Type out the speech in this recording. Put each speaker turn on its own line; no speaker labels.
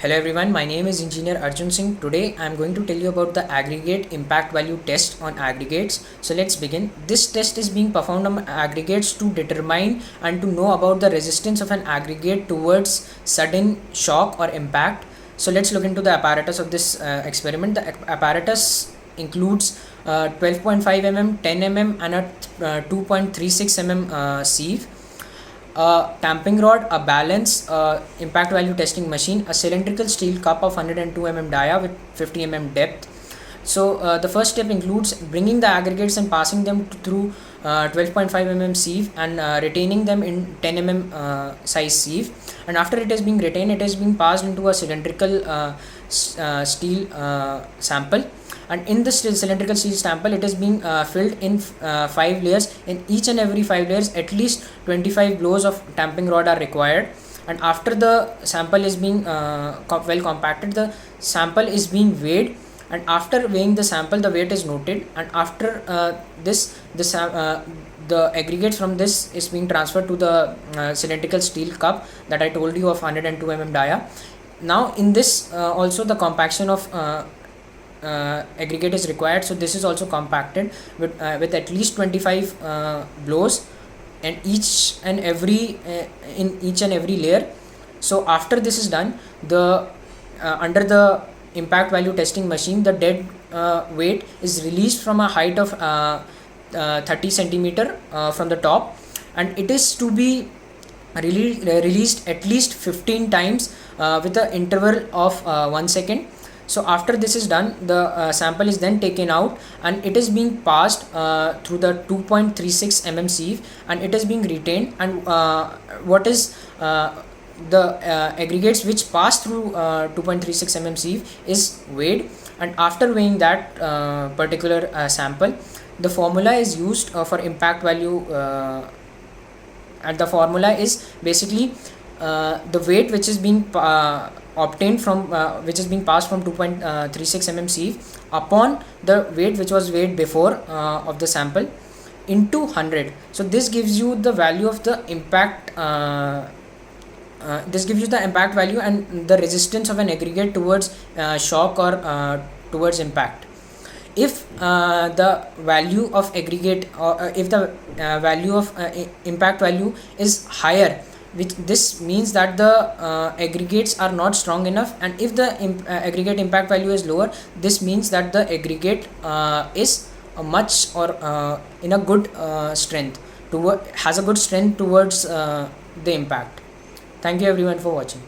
Hello everyone, my name is Engineer Arjun Singh. Today I am going to tell you about the aggregate impact value test on aggregates. So let's begin. This test is being performed on aggregates to determine and to know about the resistance of an aggregate towards sudden shock or impact. So let's look into the apparatus of this experiment. The apparatus includes 12.5 mm, 10 mm and a 2.36 mm sieve, a tamping rod, a balance, impact value testing machine, a cylindrical steel cup of 102 mm dia with 50 mm depth. So the first step includes bringing the aggregates and passing them through 12.5 mm sieve and retaining them in 10 mm size sieve. And after it is being retained, it is being passed into a cylindrical steel sample. And in this cylindrical steel sample, it is being filled in 5 layers. In each and every 5 layers, at least 25 blows of tamping rod are required. And after the sample is being well compacted, the sample is being weighed, and after weighing the sample, the weight is noted. And after the aggregates from this is being transferred to the cylindrical steel cup that I told you of 102 mm dia. Now in this also the compaction of aggregate is required, so this is also compacted with at least 25 blows and each and every in each and every layer. So after this is done, the under the impact value testing machine, the dead weight is released from a height of 30 centimeter from the top, and it is to be released at least 15 times with an interval of 1 second. So after this is done, the sample is then taken out and it is being passed through the 2.36 mm sieve, and it is being retained. And what is the aggregates which pass through 2.36 mm sieve is weighed. And after weighing that particular sample, the formula is used for impact value, and the formula is basically the weight which is being obtained from which is being passed from 2.36 mm sieve upon the weight which was weighed before of the sample into 100. So this gives you the value of the impact. This gives you the impact value and the resistance of an aggregate towards shock or towards impact. If the value of aggregate, or if the value of impact value is higher, which this means that the aggregates are not strong enough, and if the aggregate impact value is lower, this means that the aggregate is much or in a good strength, has a good strength towards the impact. Thank you everyone for watching.